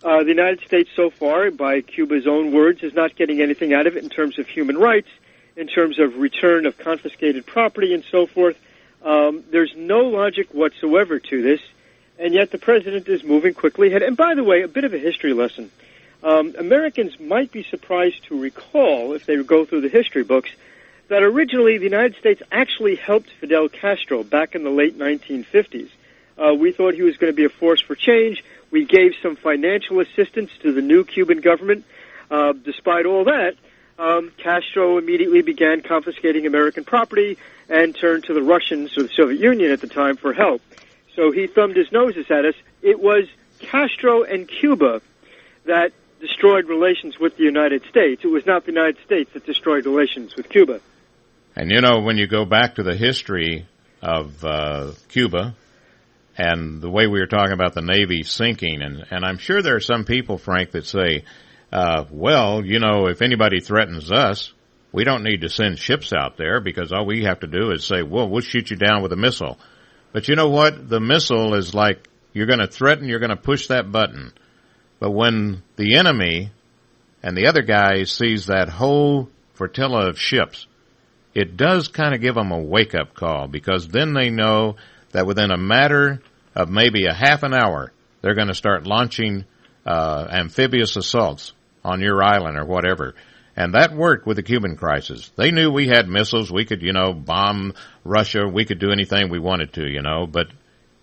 The United States so far, by Cuba's own words, is not getting anything out of it in terms of human rights, in terms of return of confiscated property and so forth. There's no logic whatsoever to this, and yet the president is moving quickly ahead. And by the way, a bit of a history lesson. Americans might be surprised to recall, if they go through the history books, that originally the United States actually helped Fidel Castro back in the late 1950s. We thought he was going to be a force for change. We gave some financial assistance to the new Cuban government. Despite all that, Castro immediately began confiscating American property and turned to the Russians, or the Soviet Union at the time, for help. So he thumbed his noses at us. It was Castro and Cuba that destroyed relations with the United States. It was not the United States that destroyed relations with Cuba. And you know, when you go back to the history of Cuba and the way we were talking about the Navy sinking, and I'm sure there are some people, Frank, that say, well, you know, if anybody threatens us, we don't need to send ships out there because all we have to do is say, well, we'll shoot you down with a missile. But you know what? The missile is like you're going to threaten, you're going to push that button. But when the enemy and the other guy sees that whole flotilla of ships, it does kind of give them a wake-up call because then they know that within a matter of maybe a half an hour, they're going to start launching amphibious assaults on your island or whatever. And that worked with the Cuban crisis. They knew we had missiles. We could, you know, bomb Russia. We could do anything we wanted to, you know. But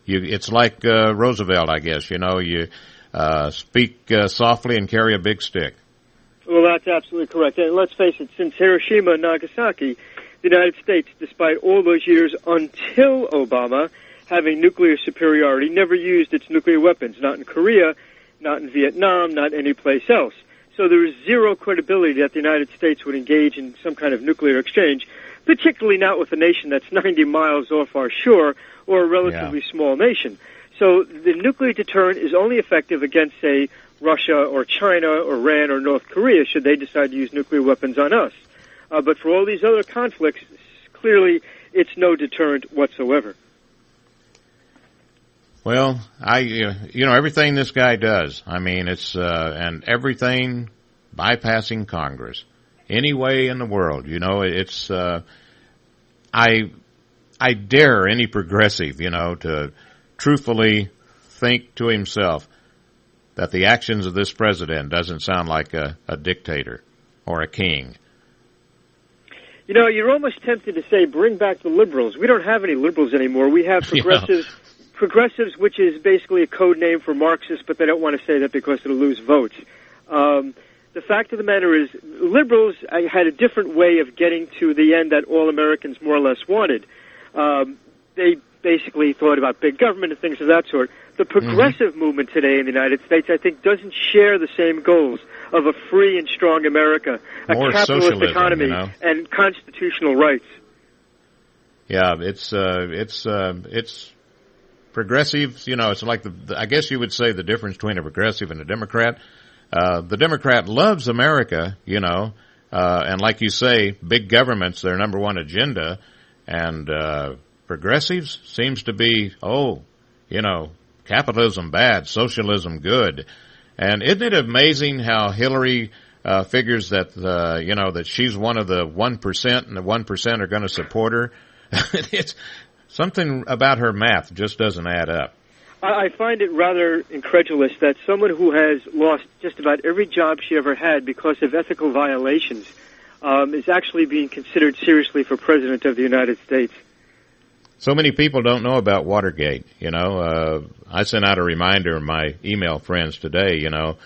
it's like Roosevelt, I guess. You know, you speak softly and carry a big stick. Well, that's absolutely correct. And let's face it, since Hiroshima and Nagasaki, the United States, despite all those years until Obama, having nuclear superiority, never used its nuclear weapons, not in Korea, not in Vietnam, not any place else. So there is zero credibility that the United States would engage in some kind of nuclear exchange, particularly not with a nation that's 90 miles off our shore or a relatively small nation. So the nuclear deterrent is only effective against, say, Russia or China or Iran or North Korea should they decide to use nuclear weapons on us. But for all these other conflicts, clearly it's no deterrent whatsoever. Well, you know, everything this guy does, I mean, it's, and everything bypassing Congress, any way in the world, you know, it's, I dare any progressive, you know, to truthfully think to himself that the actions of this president doesn't sound like a dictator or a king. You know, you're almost tempted to say, bring back the liberals. We don't have any liberals anymore. We have progressives. Yeah. Progressives, which is basically a code name for Marxists, but they don't want to say that because it'll lose votes. The fact of the matter is, liberals had a different way of getting to the end that all Americans more or less wanted. They basically thought about big government and things of that sort. The progressive movement today in the United States, I think, doesn't share the same goals of a free and strong America, a more capitalist economy, you know, and constitutional rights. Yeah, it's progressives, you know, it's like I guess you would say the difference between a progressive and a Democrat. The Democrat loves America, you know, and like you say, big government's their number one agenda, and progressives seems to be, you know, capitalism bad, socialism good. And isn't it amazing how Hillary figures that, you know, that she's one of the 1% and the 1% are going to support her? It's something about her math just doesn't add up. I find it rather incredulous that someone who has lost just about every job she ever had because of ethical violations is actually being considered seriously for President of the United States. So many people don't know about Watergate, you know. I sent out a reminder to my email friends today, you know,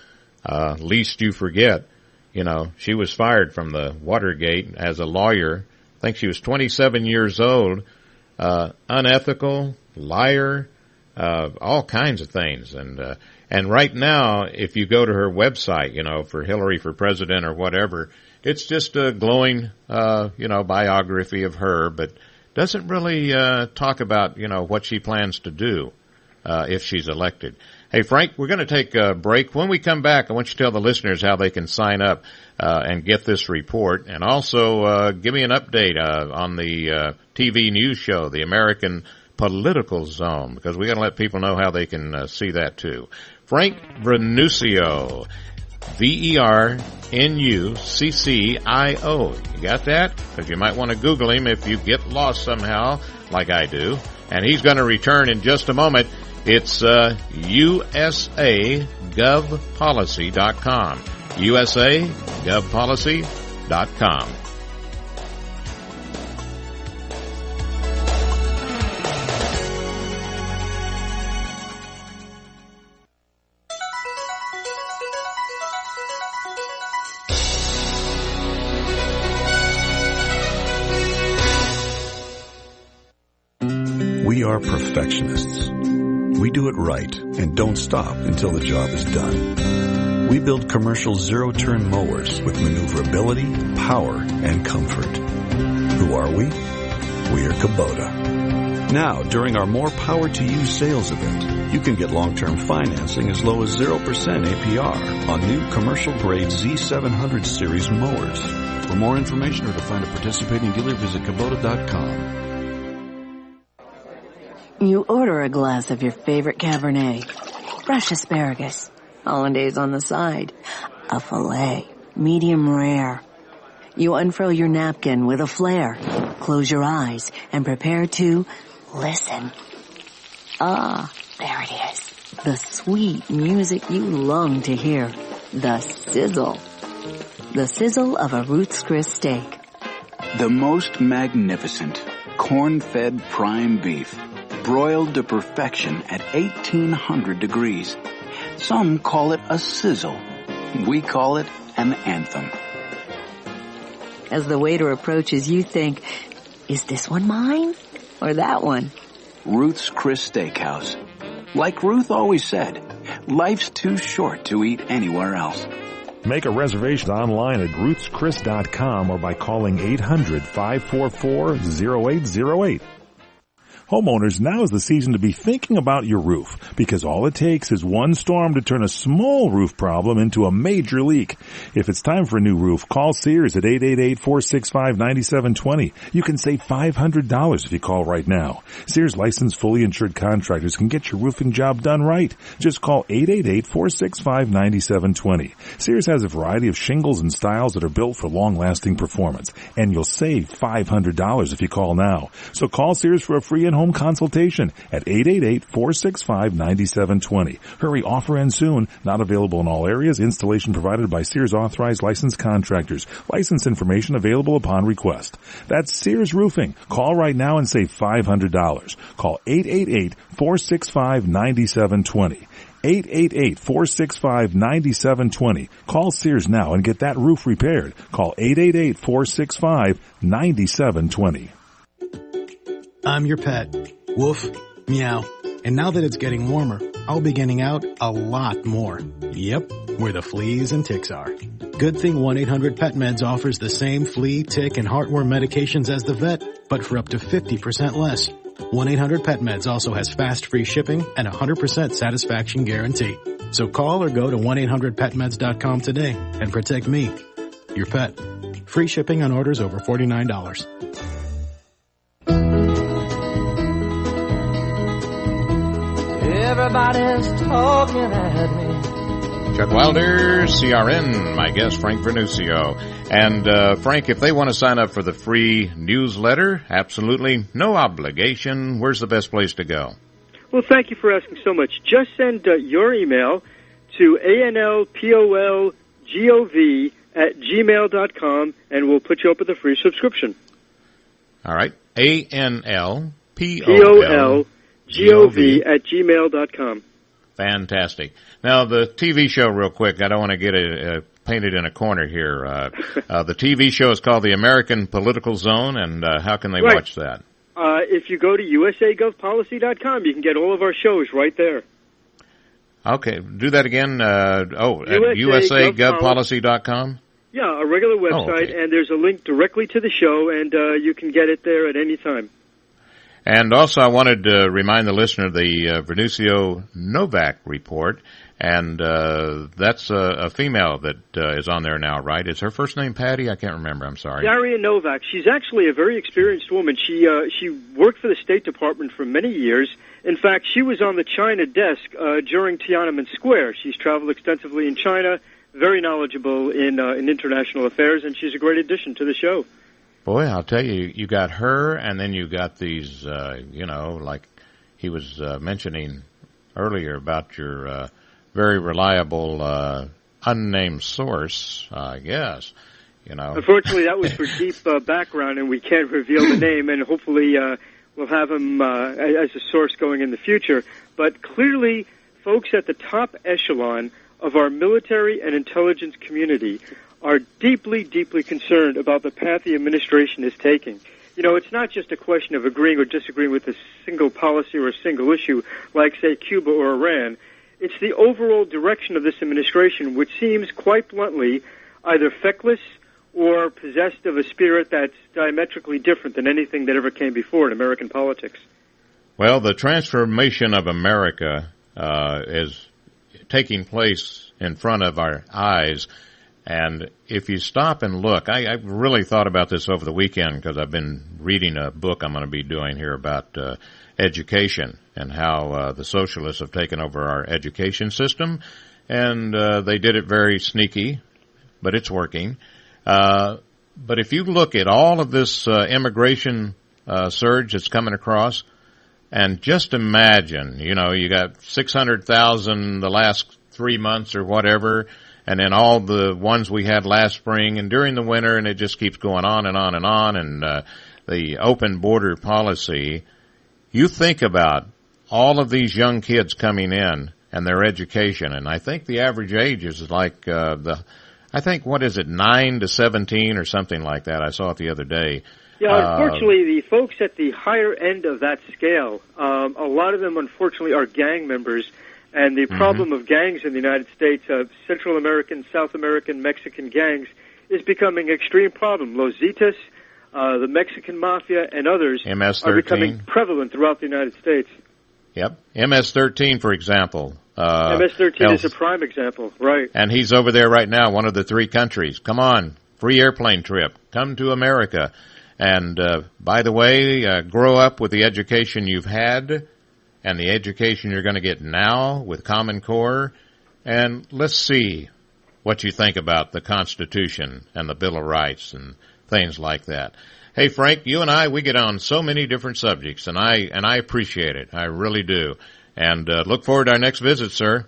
least you forget, you know, she was fired from the Watergate as a lawyer. I think she was 27 years old. Unethical, liar, all kinds of things. And right now, if you go to her website, you know, for Hillary for President or whatever, it's just a glowing, you know, biography of her, but doesn't really talk about, you know, what she plans to do if she's elected. Hey, Frank, we're going to take a break. When we come back, I want you to tell the listeners how they can sign up and get this report, and also give me an update on the TV news show, the American Political Zone, because we got to let people know how they can see that too. Frank Vernuccio, VERNUCCIO. You got that? Because you might want to Google him if you get lost somehow, like I do. And he's going to return in just a moment. It's USAGovPolicy.com. USAGovPolicy.com. We are perfectionists. We do it right and don't stop until the job is done. We build commercial zero-turn mowers with maneuverability, power, and comfort. Who are we? We are Kubota. Now, during our More Power to You sales event, you can get long-term financing as low as 0% APR on new commercial-grade Z700 series mowers. For more information or to find a participating dealer, visit Kubota.com. You order a glass of your favorite Cabernet, fresh asparagus, hollandaise on the side, a filet, medium rare. You unfurl your napkin with a flair, close your eyes, and prepare to listen. Ah, there it is. The sweet music you long to hear. The sizzle. The sizzle of a Ruth's Chris steak. The most magnificent corn-fed prime beef, broiled to perfection at 1800 degrees. Some call it a sizzle. We call it an anthem. As the waiter approaches, you think, is this one mine or that one? Ruth's Chris Steakhouse. Like Ruth always said, life's too short to eat anywhere else. Make a reservation online at ruthschris.com or by calling 800-544-0808. Homeowners, now is the season to be thinking about your roof, because all it takes is one storm to turn a small roof problem into a major leak. If it's time for a new roof, call Sears at 888-465-9720. You can save $500 if you call right now. Sears licensed fully insured contractors can get your roofing job done right. Just call 888-465-9720. Sears has a variety of shingles and styles that are built for long-lasting performance, and you'll save $500 if you call now. So call Sears for a free in-home consultation at 888-465-9720. Hurry, offer ends soon. Not available in all areas. Installation provided by Sears authorized licensed contractors. License information available upon request. That's Sears Roofing. Call right now and save $500. Call 888-465-9720. 888-465-9720. Call Sears now and get that roof repaired. Call 888-465-9720. I'm your pet. Woof, meow. And now that it's getting warmer, I'll be getting out a lot more. Yep, where the fleas and ticks are. Good thing 1-800-PET-MEDS offers the same flea, tick, and heartworm medications as the vet, but for up to 50% less. 1-800-PET-MEDS also has fast free shipping and 100% satisfaction guarantee. So call or go to 1-800-PETMEDS.com today and protect me, your pet. Free shipping on orders over $49. Everybody's talking at me. Chuck Wilder, CRN, my guest, Frank Vernusio. And, Frank, if they want to sign up for the free newsletter, absolutely no obligation. Where's the best place to go? Well, thank you for asking so much. Just send your email to anlpolgov@gmail.com, and we'll put you up with a free subscription. All right. anlpolgov@gmail.com. Fantastic. Now, the TV show, real quick, I don't want to get it painted in a corner here. The TV show is called The American Political Zone, and how can they watch that? If you go to usagovpolicy.com, you can get all of our shows right there. Okay, do that again. At usagovpolicy.com? Yeah, a regular website, and there's a link directly to the show, and you can get it there at any time. And also, I wanted to remind the listener of the Vernusio Novak report, and that's a female that is on there now, right? Is her first name Patty? I can't remember. I'm sorry. Daria Novak. She's actually a very experienced woman. She worked for the State Department for many years. In fact, she was on the China desk during Tiananmen Square. She's traveled extensively in China, very knowledgeable in international affairs, and she's a great addition to the show. Boy, I'll tell you, you got her, and then you got these, like he was mentioning earlier about your very reliable unnamed source, I guess, Unfortunately, that was for deep background, and we can't reveal the name, and hopefully we'll have him as a source going in the future. But clearly, folks at the top echelon of our military and intelligence community are deeply, deeply concerned about the path the administration is taking. it's not just a question of agreeing or disagreeing with a single policy or a single issue, like, say, Cuba or Iran. It's the overall direction of this administration, which seems, quite bluntly, either feckless or possessed of a spirit that's diametrically different than anything that ever came before in American politics. Well, the transformation of America is taking place in front of our eyes. And if you stop and look, I really thought about this over the weekend because I've been reading a book I'm going to be doing here about education and how the socialists have taken over our education system. And they did it very sneaky, but it's working. But if you look at all of this immigration surge that's coming across, and just imagine, you got 600,000 the last 3 months or whatever, and then all the ones we had last spring and during the winter, and it just keeps going on and on and on, and the open border policy. You think about all of these young kids coming in and their education, and I think the average age is like 9 to 17 or something like that. I saw it the other day. Yeah, unfortunately, the folks at the higher end of that scale, a lot of them, unfortunately, are gang members. And the problem of gangs in the United States, Central American, South American, Mexican gangs, is becoming an extreme problem. Los Zetas, the Mexican Mafia, and others MS-13 are becoming prevalent throughout the United States. Yep. MS-13, for example. MS-13 is a prime example, right. And he's over there right now, one of the 3 countries. Come on, free airplane trip. Come to America. And by the way, grow up with the education you've had and the education you're going to get now with Common Core. And let's see what you think about the Constitution and the Bill of Rights and things like that. Hey, Frank, you and I, we get on so many different subjects, and I appreciate it. I really do. And look forward to our next visit, sir.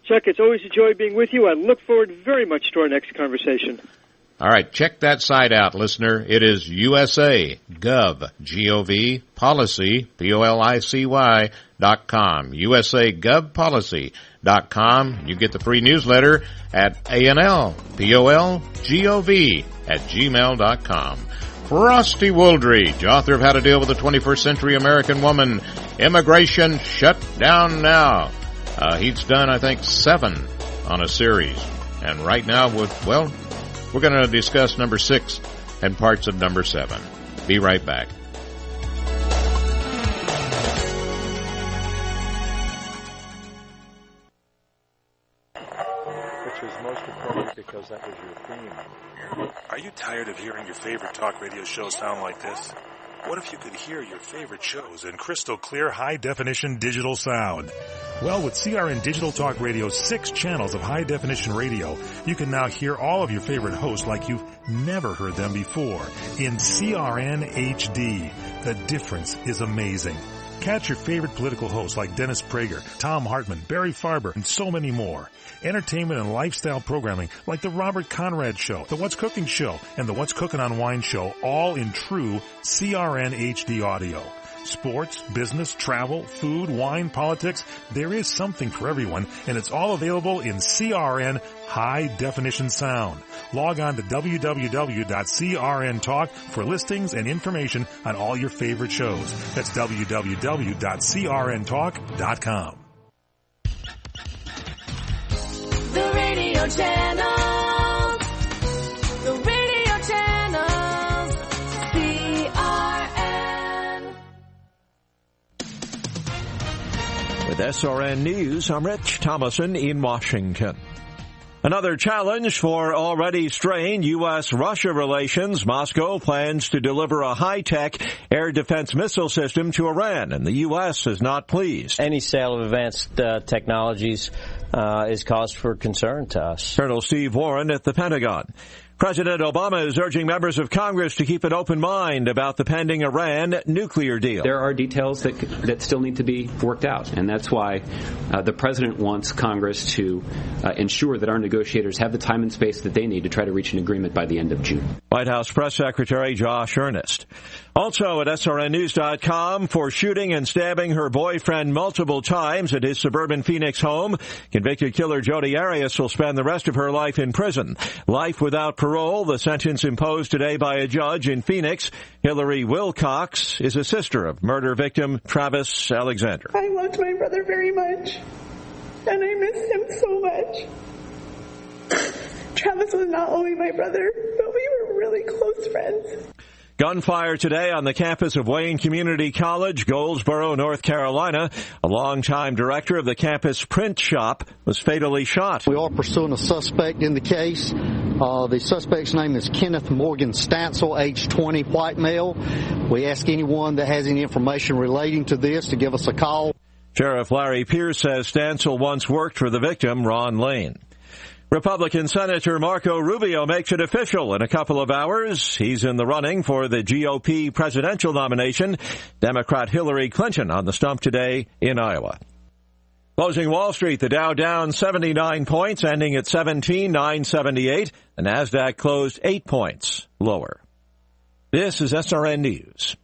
Chuck, it's always a joy being with you. I look forward very much to our next conversation. All right, check that site out, listener. It is USA.gov, G-O-V, policy, Policy.com, USA.govpolicy.com. You get the free newsletter at ANLPOLGOV@gmail.com. Frosty Wooldridge, author of How to Deal with the 21st Century American Woman, Immigration Shut Down Now. He's done, I think, 7 on a series. And right now, we're going to discuss number 6 and parts of number 7. Be right back. Which was most appropriate because that was your theme. Are you tired of hearing your favorite talk radio shows sound like this? What if you could hear your favorite shows in crystal clear, high-definition digital sound? Well, with CRN Digital Talk Radio's 6 channels of high-definition radio, you can now hear all of your favorite hosts like you've never heard them before in CRN HD. The difference is amazing. Catch your favorite political hosts like Dennis Prager, Tom Hartman, Barry Farber, and so many more. Entertainment and lifestyle programming like The Robert Conrad Show, The What's Cooking Show, and The What's Cooking on Wine Show, all in true CRN HD audio. Sports, business, travel, food, wine, politics, there is something for everyone, and it's all available in CRN High Definition Sound. Log on to www.crntalk for listings and information on all your favorite shows. That's www.crntalk.com. The radio channel. The radio channel. CRN. With SRN News, I'm Rich Thomason in Washington. Another challenge for already strained U.S.-Russia relations. Moscow plans to deliver a high-tech air defense missile system to Iran, and the U.S. is not pleased. Any sale of advanced technologies is cause for concern to us. Colonel Steve Warren at the Pentagon. President Obama is urging members of Congress to keep an open mind about the pending Iran nuclear deal. There are details that still need to be worked out, and that's why the president wants Congress to ensure that our negotiators have the time and space that they need to try to reach an agreement by the end of June. White House Press Secretary Josh Earnest. Also at srnnews.com, for shooting and stabbing her boyfriend multiple times at his suburban Phoenix home, convicted killer Jodi Arias will spend the rest of her life in prison. Life without parole, the sentence imposed today by a judge in Phoenix. Hillary Wilcox is a sister of murder victim Travis Alexander. I loved my brother very much, and I miss him so much. Travis was not only my brother, but we were really close friends. Gunfire today on the campus of Wayne Community College, Goldsboro, North Carolina. A longtime director of the campus print shop was fatally shot. We are pursuing a suspect in the case. The suspect's name is Kenneth Morgan Stansel, age 20, white male. We ask anyone that has any information relating to this to give us a call. Sheriff Larry Pierce says Stansel once worked for the victim, Ron Lane. Republican Senator Marco Rubio makes it official in a couple of hours. He's in the running for the GOP presidential nomination. Democrat Hillary Clinton on the stump today in Iowa. Closing Wall Street, the Dow down 79 points, ending at 17,978. The Nasdaq closed 8 points lower. This is SRN News.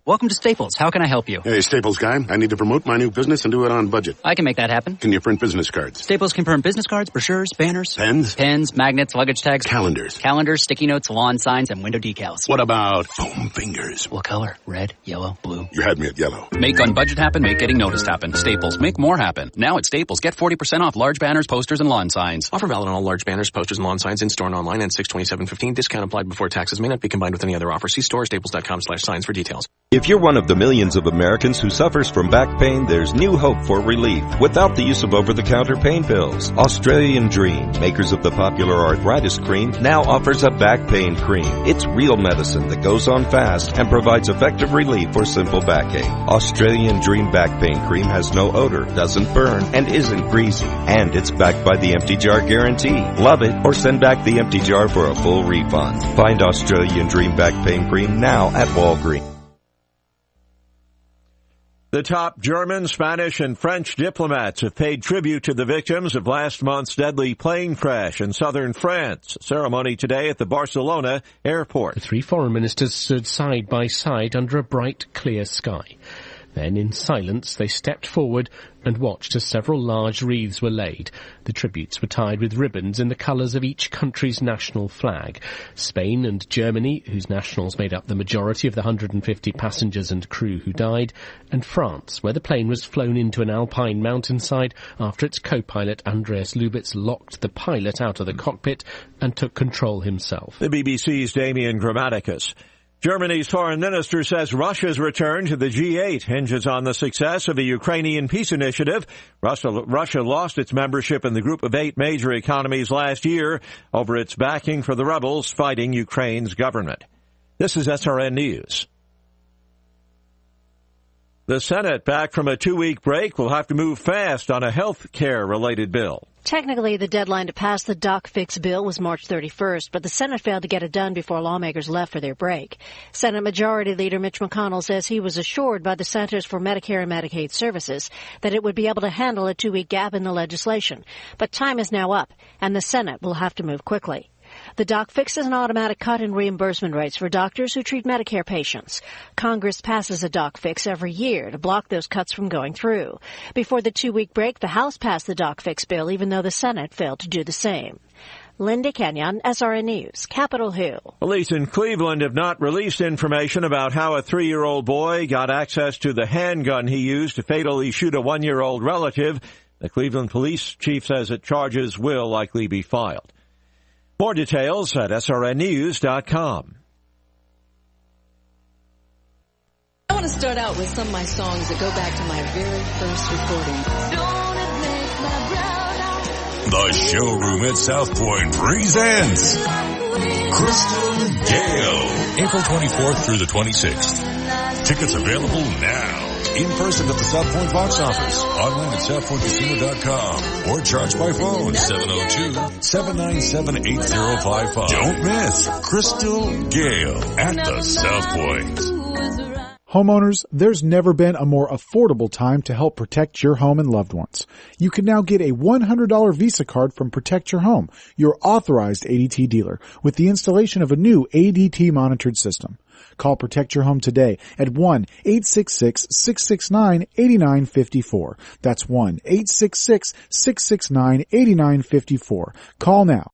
Welcome to Staples. How can I help you? Hey, Staples guy. I need to promote my new business and do it on budget. I can make that happen. Can you print business cards? Staples can print business cards, brochures, banners. Pens? Pens, magnets, luggage tags. Calendars. Calendars, sticky notes, lawn signs, and window decals. What about foam fingers? What color? Red, yellow, blue? You had me at yellow. Make on budget happen, make getting noticed happen. Staples, make more happen. Now at Staples, get 40% off large banners, posters, and lawn signs. Offer valid on all large banners, posters, and lawn signs in store and online and 6/27/15. Discount applied before taxes. May not be combined with any other offer. See store staples.com/signs for details. If you're one of the millions of Americans who suffers from back pain, there's new hope for relief without the use of over-the-counter pain pills. Australian Dream, makers of the popular arthritis cream, now offers a back pain cream. It's real medicine that goes on fast and provides effective relief for simple backache. Australian Dream back pain cream has no odor, doesn't burn, and isn't greasy. And it's backed by the empty jar guarantee. Love it or send back the empty jar for a full refund. Find Australian Dream back pain cream now at Walgreens. The top German, Spanish, and French diplomats have paid tribute to the victims of last month's deadly plane crash in southern France. A ceremony today at the Barcelona airport. The three foreign ministers stood side by side under a bright, clear sky. Then, in silence, they stepped forward and watched as several large wreaths were laid. The tributes were tied with ribbons in the colours of each country's national flag. Spain and Germany, whose nationals made up the majority of the 150 passengers and crew who died, and France, where the plane was flown into an alpine mountainside after its co-pilot Andreas Lubitz locked the pilot out of the cockpit and took control himself. The BBC's Damien Grammaticus. Germany's foreign minister says Russia's return to the G8 hinges on the success of the Ukrainian peace initiative. Russia lost its membership in the group of 8 major economies last year over its backing for the rebels fighting Ukraine's government. This is SRN News. The Senate, back from a 2-week break, will have to move fast on a health care-related bill. Technically, the deadline to pass the Doc Fix bill was March 31st, but the Senate failed to get it done before lawmakers left for their break. Senate Majority Leader Mitch McConnell says he was assured by the Centers for Medicare and Medicaid Services that it would be able to handle a 2-week gap in the legislation. But time is now up, and the Senate will have to move quickly. The Doc Fix is an automatic cut in reimbursement rates for doctors who treat Medicare patients. Congress passes a Doc Fix every year to block those cuts from going through. Before the 2-week break, the House passed the Doc Fix bill, even though the Senate failed to do the same. Linda Kenyon, SRN News, Capitol Hill. Police in Cleveland have not released information about how a 3-year-old boy got access to the handgun he used to fatally shoot a 1-year-old relative. The Cleveland police chief says that charges will likely be filed. More details at srnnews.com. I want to start out with some of my songs that go back to my very first recording. The showroom at South Point presents Crystal Gale, April 24th through the 26th. Tickets available now. In person at the South Point box office, online at southpointcasino.com, or charge by phone 702-797-8055. Don't miss Crystal Gale at the South Point. Homeowners, there's never been a more affordable time to help protect your home and loved ones. You can now get a $100 Visa card from Protect Your Home, your authorized ADT dealer, with the installation of a new ADT monitored system. Call Protect Your Home today at 1-866-669-8954. That's 1-866-669-8954. Call now.